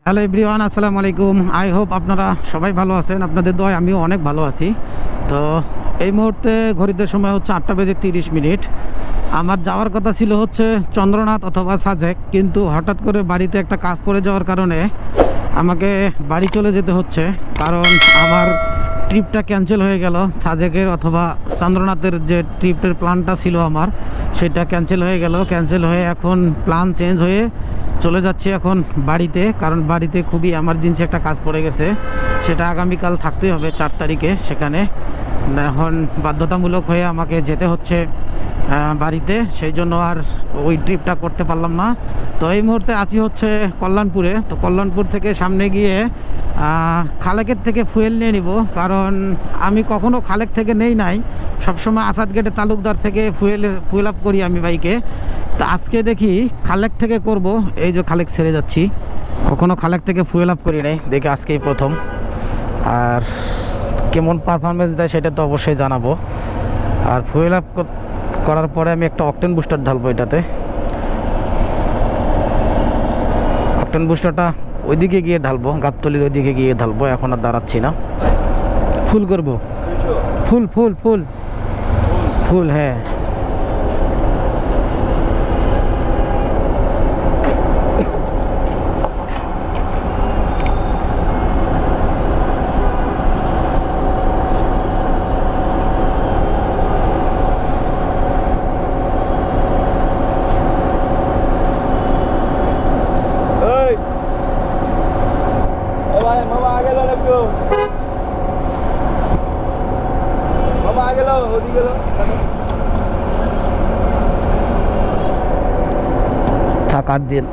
Hello everyone, আসসালামু আলাইকুম। I hope আপনারা সবাই ভালো আছেন। আপনাদের দোয়ায় আমিও অনেক ভালো আছি। তো এই মুহূর্তে ঘড়িতে সময় হচ্ছে 8:30 আমার যাওয়ার কথা ছিল হচ্ছে চন্দ্রনাথ অথবা সাজেক, কিন্তু হঠাৎ করে বাড়িতে একটা কাজ পড়ে যাওয়ার কারণে আমাকে বাড়ি চলে যেতে হচ্ছে। কারণ আমার ট্রিপটা ক্যান্সেল হয়ে গেল। সাজেকের অথবা চন্দ্রনাথের যে ট্রিপের প্ল্যানটা ছিল আমার, সেটা ক্যান্সেল হয়ে গেল। ক্যান্সেল হয়ে এখন প্ল্যান চেঞ্জ হয়ে চলে যাচ্ছি এখন বাড়িতে। কারণ বাড়িতে খুবই এমার্জেন্সি একটা কাজ পড়ে গেছে, সেটা আগামীকাল থাকতেই হবে 4 তারিখে সেখানে। এখন বাধ্যতামূলক হয়ে আমাকে যেতে হচ্ছে বাড়িতে, সেই জন্য আর ওই ট্রিপটা করতে পারলাম না। তো এই মুহূর্তে আছি হচ্ছে কল্যাণপুরে। তো কল্যাণপুর থেকে সামনে গিয়ে খালেকের থেকে ফুয়েল নিয়ে নিব। কারণ আমি কখনো খালেক থেকে নেই নাই, সবসময় আসাদ গেটে তালুকদার থেকে ফুয়েল আপ করি আমি বাইকে। তো আজকে দেখি খালেক থেকে করব। এই যে খালেক ছেড়ে যাচ্ছি, কখনো খালেক থেকে ফুয়েল আপ করি নাই, দেখি আজকেই প্রথম। আর কেমন পারফরমেন্স দেয় সেটা তো অবশ্যই জানাবো। আর ফুয়েল আপ করার পরে আমি একটা অকটেন বুস্টার ঢালবো এটাতে। অকটেন বুস্টারটা ওইদিকে গিয়ে ঢালবো, গাবতলির ওইদিকে গিয়ে ঢালবো। এখন আর দাঁড়াচ্ছি না, ফুল করব। ফুল ফুল ফুল ফুল, হ্যাঁ। থাক, আর দিন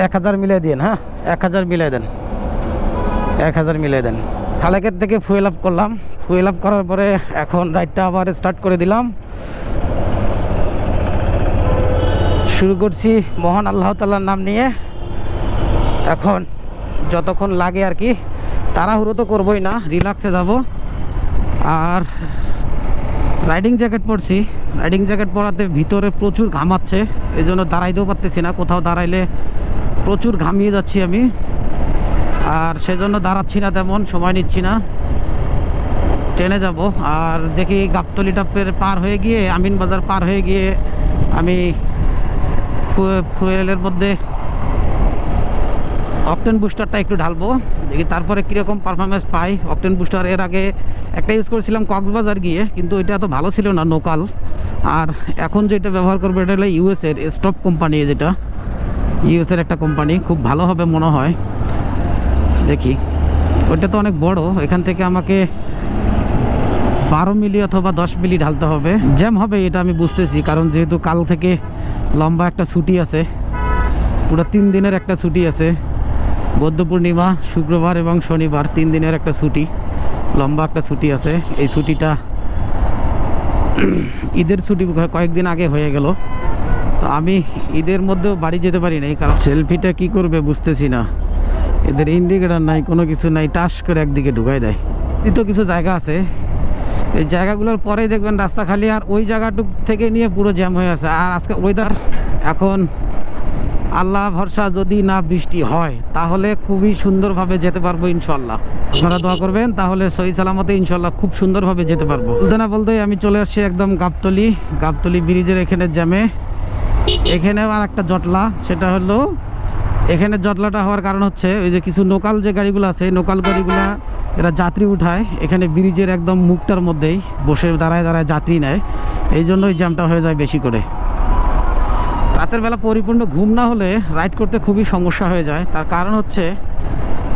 1000 মিলিয়ে দিন। হ্যাঁ, 1000 মিলিয়ে দেন, 1000 মিলিয়ে দেন। খালেকের থেকে ফুয়েল আপ করলাম। ফুয়েল আপ করার পরে এখন রাইডটা আবার স্টার্ট করে দিলাম। শুরু করছি মহান আল্লাহ তাআলার নাম নিয়ে। এখন যতক্ষণ লাগে আর কি, তাড়াহুড়ো তো করবোই না, রিল্যাক্সে যাব। আর রাইডিং জ্যাকেট পরছি। রাইডিং জ্যাকেট পরাতে ভিতরে প্রচুর ঘামাচ্ছে, এই জন্য দাঁড়াইতেও পারতেছি না। কোথাও দাঁড়াইলে প্রচুর ঘামিয়ে যাচ্ছি আমি, আর সেজন্য দাঁড়াচ্ছি না, তেমন সময় নিচ্ছি না, ট্রেনে যাব। আর দেখি গাবতলি টাপের পার হয়ে গিয়ে, আমিন বাজার পার হয়ে গিয়ে আমি ফুয়েলের মধ্যে অকটেন বুস্টারটা একটু ঢালবো, দেখি তারপরে কীরকম পারফরমেন্স পাই। অকটেন বুস্টার এর আগে একটা ইউজ করেছিলাম কক্সবাজার গিয়ে, কিন্তু এটা এত ভালো ছিল না, নোকাল। আর এখন যেটা ব্যবহার করবো এটা হলো ইউএসের স্টপ কোম্পানি, যেটা ইউএসের একটা কোম্পানি, খুব ভালো হবে মনে হয়। দেখি, ওইটা তো অনেক বড়, এখান থেকে আমাকে 12 মিলি অথবা 10 মিলি ঢালতে হবে। জ্যাম হবে এটা আমি বুঝতেছি, কারণ যেহেতু কাল থেকে লম্বা একটা ছুটি আছে, পুরো 3 দিনের একটা ছুটি আছে। বৌদ্ধ পূর্ণিমা, শুক্রবার এবং শনিবার, 3 দিনের একটা ছুটি, লম্বা একটা ছুটি আছে। এই ছুটিটা ঈদের ছুটি কয়েকদিন আগে হয়ে গেল। তো আমি ঈদের মধ্যেও বাড়ি যেতে পারি নাই, কারণ সেলফিটা কি করবে বুঝতেছি না। এদের ইন্ডিকেটার নাই, কোনো কিছু নাই, টাস করে একদিকে ঢুকাই দেয়। তো কিছু জায়গা আছে, এই জায়গাগুলোর পরেই দেখবেন রাস্তা খালি, আর ওই জায়গাটুক থেকে নিয়ে পুরো জ্যাম হয়ে আছে। আর আজকে ওয়েদার, এখন আল্লাহ ভরসা, যদি না বৃষ্টি হয় তাহলে খুবই সুন্দরভাবে যেতে পারবো ইনশাল্লাহ। আপনারা দোয়া করবেন, তাহলে সহি সালামতে ইনশাল্লাহ খুব সুন্দরভাবে যেতে পারবো। বলতে না বলতেই আমি চলে আসছি একদম গাবতলি ব্রিজের এখানে জ্যামে। এখানেও আর একটা জটলা, সেটা হলো এখানে জটলাটা হওয়ার কারণ হচ্ছে ওই যে কিছু লোকাল যে গাড়িগুলো আছে, লোকাল গাড়িগুলা এরা যাত্রী উঠায় এখানে ব্রিজের একদম মুখটার মধ্যেই বসে দাঁড়ায় দাঁড়ায় যাত্রী নেয়, এই জন্যই জ্যামটা হয়ে যায় বেশি করে। রাতের বেলা পরিপূর্ণ ঘুম না হলে রাইড করতে খুবই সমস্যা হয়ে যায়। তার কারণ হচ্ছে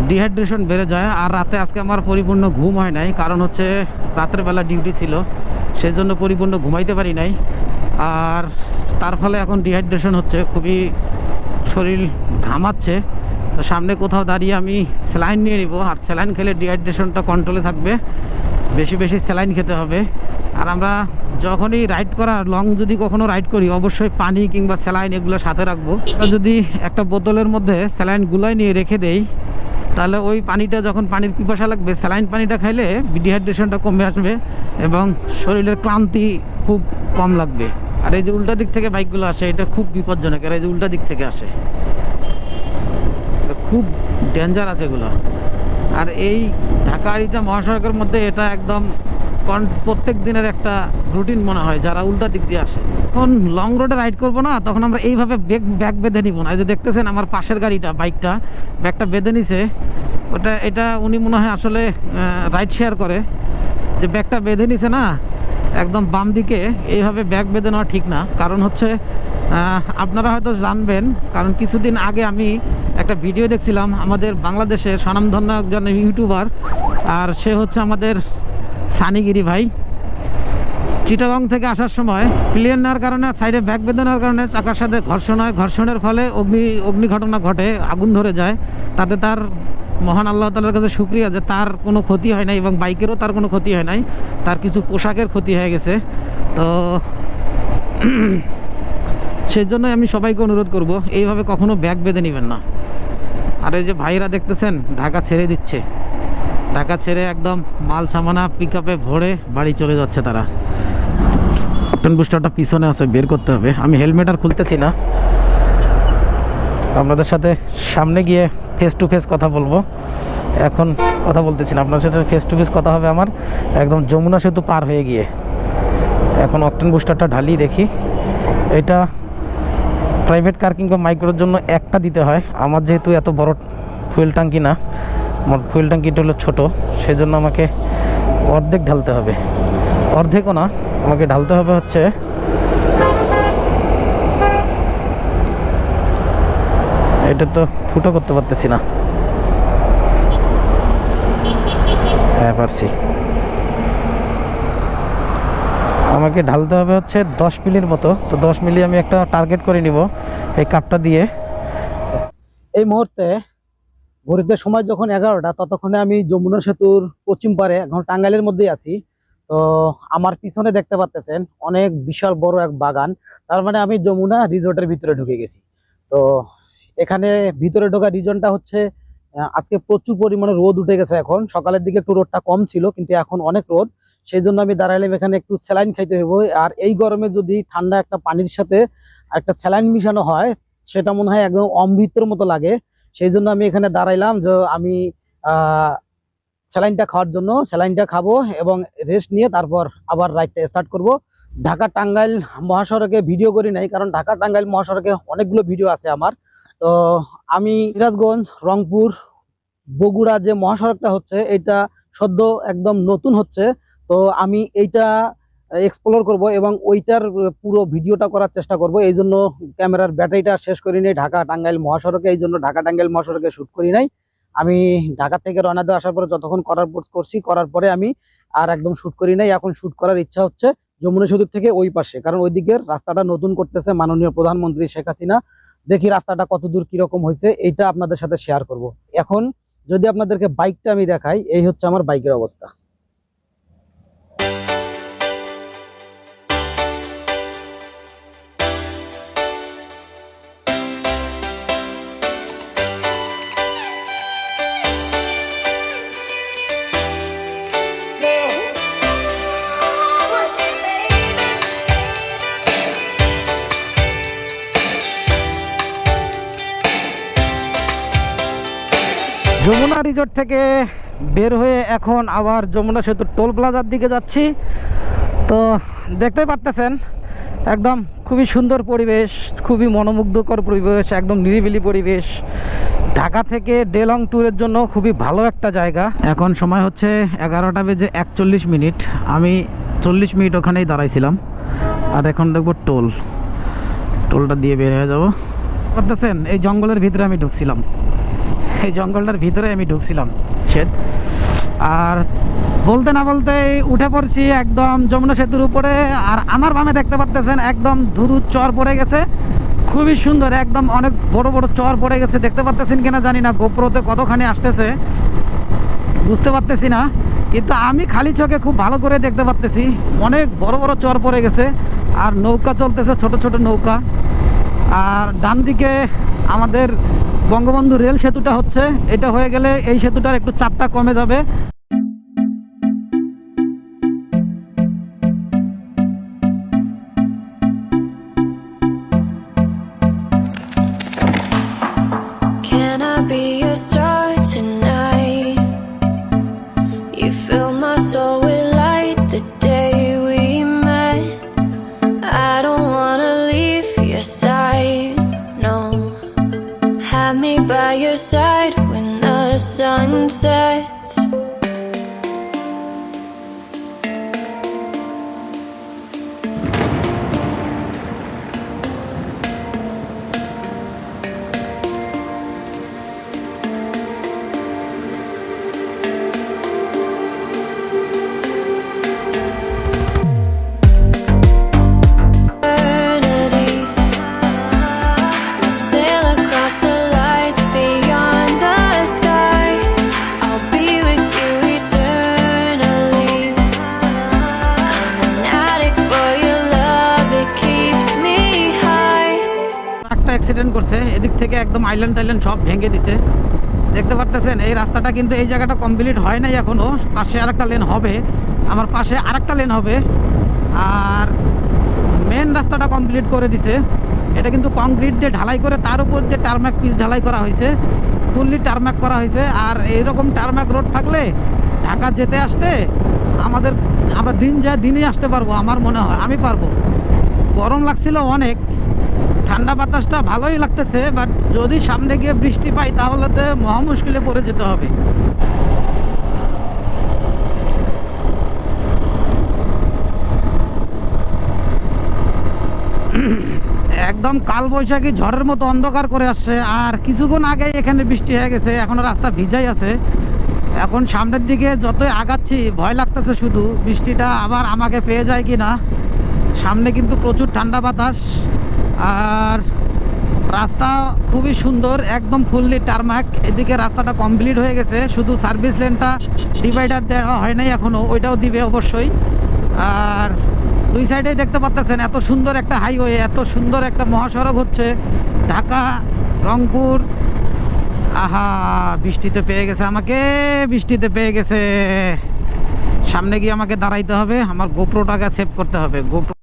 ডিহাইড্রেশন বেড়ে যায়। আর রাতে আজকে আমার পরিপূর্ণ ঘুম হয় নাই, কারণ হচ্ছে রাতের বেলা ডিউটি ছিল, সেই জন্য পরিপূর্ণ ঘুমাইতে পারি নাই। আর তার ফলে এখন ডিহাইড্রেশন হচ্ছে, খুবই শরীর ঘামাচ্ছে। তো সামনে কোথাও দাঁড়িয়ে আমি স্যালাইন নিয়ে নিব, আর স্যালাইন খেলে ডিহাইড্রেশনটা কন্ট্রোলে থাকবে। বেশি বেশি স্যালাইন খেতে হবে। আর আমরা যখনই রাইড করা লং যদি কখনো রাইড করি, অবশ্যই পানি কিংবা স্যালাইন এগুলো সাথে রাখবো। যদি একটা বোতলের মধ্যে স্যালাইন গুলাই নিয়ে রেখে দেই, তাহলে ওই পানিটা যখন পানির পিপাসা লাগবে, স্যালাইন পানিটা খাইলে ডিহাইড্রেশনটা কমে আসবে এবং শরীরের ক্লান্তি খুব কম লাগবে। আর এই যে উল্টা দিক থেকে বাইকগুলো আসে, এটা খুব বিপজ্জনক। আর এই যে উল্টা দিক থেকে আসে, খুব ডেঞ্জার আছে এগুলো। আর এই ঢাকা আরিচা মহাসড়কের মধ্যে এটা একদম প্রত্যেক দিনের একটা রুটিন মনে হয় যারা উল্টা দিক দিয়ে আসে। এখন লং রোডে রাইড করবো না, তখন আমরা এইভাবে ব্যাগ বেঁধে নিব না। এই যে দেখতেছেন আমার পাশের গাড়িটা, বাইকটা ব্যাগটা বেঁধে নিছে, এটা উনি মনে হয় আসলে রাইড শেয়ার করে, যে ব্যাগটা বেঁধে নিছে না একদম বাম দিকে। এইভাবে ব্যাগ বেঁধে নেওয়া ঠিক না। কারণ হচ্ছে আপনারা হয়তো জানবেন, কারণ কিছুদিন আগে আমি একটা ভিডিও দেখছিলাম আমাদের বাংলাদেশের স্বনামধন্য একজন ইউটিউবার, আর সে হচ্ছে আমাদের সানিগিরি ভাই। চিটাগং থেকে আসার সময় প্লেন নেওয়ার কারণে, সাইডে ব্যাগ বেঁধে নেওয়ার কারণে চাকার সাথে ঘর্ষণ হয়। ঘর্ষণের ফলে অগ্নি ঘটনা ঘটে, আগুন ধরে যায়। তাতে তার মহান আল্লাহ তাআলার কাছে শুকরিয়া যে তার কোনো ক্ষতি হয় নাই, এবং বাইকেরও তার কোনো ক্ষতি হয় নাই, তার কিছু পোশাকের ক্ষতি হয়ে গেছে। তো সেই জন্যই আমি সবাইকে অনুরোধ করব, এইভাবে কখনো ব্যাগ বেঁধে নেবেন না। আর এই যে ভাইরা দেখতেছেন ঢাকা ছেড়ে দিচ্ছে, ঢাকা ছেড়ে একদম মাল সামানা পিকআপে ভরে বাড়ি চলে যাচ্ছে তারা। অপটেন বুস্টারটা পিছনে আছে, বের করতে হবে। আমি হেলমেট আর খুলতেছি না, আপনাদের সাথে সামনে গিয়ে ফেস টু ফেস কথা বলবো। এখন কথা বলতেছি না, আপনার সাথে ফেস টু ফেস কথা হবে আমার একদম যমুনা সেতু পার হয়ে গিয়ে। এখন অকটেন বুস্টারটা ঢালি দেখি। এটা প্রাইভেট কার কিংবা মাইক্রোর জন্য একটা দিতে হয়। আমার যেহেতু এত বড় ফুয়েল ট্যাঙ্কি না, আমার ফুয়েল ট্যাঙ্কিটা হলো ছোটো, সেজন্য আমাকে অর্ধেক ঢালতে হবে। অর্ধেকও না, আমাকে ঢালতে হবে হচ্ছে এটা তো ফুটো করতে পারতেছি না। হ্যাঁ পারছি। আমাকে ঢালতে হবে হচ্ছে 10 মিলির মতো। তো 10 মিলি আমি একটা টার্গেট করে নিব এই কাপটা দিয়ে। এই মুহূর্তে ঘড়িতে সময় যখন 11টা, ততক্ষণে আমি যমুনা সেতুর পশ্চিম পারে এখন টাঙ্গাইলের মধ্যেই আছি। তো আমার পিছনে দেখতে পাচ্ছেন অনেক বিশাল বড় এক বাগান, তার মানে আমি যমুনা রিসোর্টের ভিতরে ঢুকে গেছি। তো এখানে ভিতরে ঢোকা রিজনটা হচ্ছে আজকে প্রচুর পরিমাণে রোদ উঠে গেছে। এখন সকালের দিকে একটু রোদটা কম ছিল, কিন্তু এখন অনেক রোদ। সেই জন্য আমি দাঁড়াইলাম এখানে, একটু স্যালাইন খাইতে হইব। আর এই গরমে যদি ঠান্ডা একটা পানির সাথে একটা স্যালাইন মিশানো হয়, সেটা মনে হয় একদম অমৃতের মতো লাগে। সেই জন্য আমি এখানে দাঁড়াইলাম যে আমি স্যালাইনটা খাওয়ার জন্য। স্যালাইনটা খাবো এবং রেস্ট নিয়ে তারপর আবার রাইডটা স্টার্ট করব। ঢাকা টাঙ্গাইল মহাসড়কে ভিডিও করি নাই, কারণ ঢাকা টাঙ্গাইল মহাসড়কে অনেকগুলো ভিডিও আছে আমার। তো আমি সিরাজগঞ্জ, রংপুর, বগুড়া যে মহাসড়কটা হচ্ছে, এটা সদ্য একদম নতুন হচ্ছে। তো আমি এইটা এক্সপ্লোর করব এবং ওইটার পুরো ভিডিওটা করার চেষ্টা করব। এই জন্য ক্যামেরার ব্যাটারিটা শেষ করি নাই ঢাকা টাঙ্গাইল মহাসড়কে, এই জন্য ঢাকা টাঙ্গাইল মহাসড়কে শ্যুট করি নাই। আমি ঢাকা থেকে রওনা দিয়ে আসার পরে যতক্ষণ করার পরে আমি আর একদম শ্যুট করি নাই। এখন শ্যুট করার ইচ্ছা হচ্ছে যমুনা সেতু থেকে ওই পাশে, কারণ ওই দিকের রাস্তাটা নতুন করতেছে মাননীয় প্রধানমন্ত্রী শেখ হাসিনা। দেখি রাস্তাটা কতদূর কিরকম হয়েছে, এইটা আপনাদের সাথে শেয়ার করব। এখন যদি আপনাদেরকে বাইকটা আমি দেখাই, এই হচ্ছে আমার বাইকের অবস্থা। যমুনা রিসোর্ট থেকে বের হয়ে এখন আবার যমুনা সেতুর টোল প্লাজার দিকে যাচ্ছি। তো দেখতেই পারতেছেন একদম খুবই সুন্দর পরিবেশ, খুবই মনোমুগ্ধকর পরিবেশ, একদম নিরিবিলি পরিবেশ। ঢাকা থেকে ডেলং ট্যুরের জন্য খুবই ভালো একটা জায়গা। এখন সময় হচ্ছে 11টা বেজে 41 মিনিট। আমি 40 মিনিট ওখানেই দাঁড়াইছিলাম, আর এখন দেখবো টোলটা দিয়ে বের হয়ে যাবো। পারতেছেন এই জঙ্গলের ভিতরে আমি ঢুকছিলাম, এই জঙ্গলটার ভিতরে আমি ঢুকছিলাম আর বলতে না বলতে উঠে পড়ছি একদম যমুনা সেতুর উপরে। আর আমার বামে দেখতে পাচ্ছেন একদম ধুধু চর পড়ে গেছে, খুবই সুন্দর, একদম অনেক বড় বড় চর পড়ে গেছে। দেখতে পাচ্ছেন কিনা জানি না, গোপ্রোতে কতখানি আসতেছে বুঝতে পারতেছি না, কিন্তু আমি খালি চোখে খুব ভালো করে দেখতে পাচ্তেছি অনেক বড় বড় চর পড়ে গেছে। আর নৌকা চলতেছে, ছোট ছোট নৌকা। আর ডান দিকে আমাদের বঙ্গবন্ধু রেল সেতুটা হচ্ছে, এটা হয়ে গেলে এই সেতুটার একটু চাপটা কমে যাবে। have me by your side when the sun sets. Eternity. Sail across the lights beyond the sky. I'll be with you eternally. I'm an addict for your love, it keeps me high. একটা accident করছে, এদিক থেকে একদম island Thailand সব ভেঙে দিছে। দেখতে পারতেছেন এই রাস্তাটা কিন্তু এই জায়গাটা কমপ্লিট হয় নাই এখনো। পাশে আরেকটা লেন হবে, আমার পাশে আরেকটা লেন হবে, আর মেন রাস্তাটা কমপ্লিট করে দিছে। এটা কিন্তু কংক্রিট দিয়ে ঢালাই করে তার উপর যে টারম্যাক পিচ ঢালাই করা হয়েছে, ফুললি টারম্যাক করা হয়েছে। আর এইরকম টারম্যাক রোড থাকলে ঢাকা যেতে আসতে আমরা দিনই আসতে পারবো, আমার মনে হয় আমি পারবো। গরম লাগছিল অনেক, ঠান্ডা বাতাসটা ভালোই লাগতেছে, বাট যদি সামনে গিয়ে বৃষ্টি পাই তাহলে তো মহা মুশকিলে পড়ে যেতে হবে। একদম কালবৈশাখী ঝড়ের মতো অন্ধকার করে আসছে, আর কিছুক্ষণ আগে এখানে বৃষ্টি হয়ে গেছে, এখনো রাস্তা ভিজাই আছে। এখন সামনের দিকে যতই আগাচ্ছি ভয় লাগতেছে শুধু বৃষ্টিটা আবার আমাকে পেয়ে যায় কি না। সামনে কিন্তু প্রচুর ঠান্ডা বাতাস, আর রাস্তা খুবই সুন্দর, একদম ফুললি টারম্যাক। এদিকে রাস্তাটা কমপ্লিট হয়ে গেছে, শুধু সার্ভিস লেনটা ডিভাইডার দেওয়া হয় নাই এখনও, ওইটাও দিবে অবশ্যই। আর দুই সাইডেই দেখতে পাচ্ছেন এত সুন্দর একটা হাইওয়ে, এত সুন্দর একটা মহাসড়ক হচ্ছে ঢাকা রংপুর। আহা, বৃষ্টিতে পেয়ে গেছে আমাকে, বৃষ্টিতে পেয়ে গেছে। সামনে গিয়ে আমাকে দাঁড়াইতে হবে, আমার গোপ্রোটাকে সেভ করতে হবে। গোপ্রো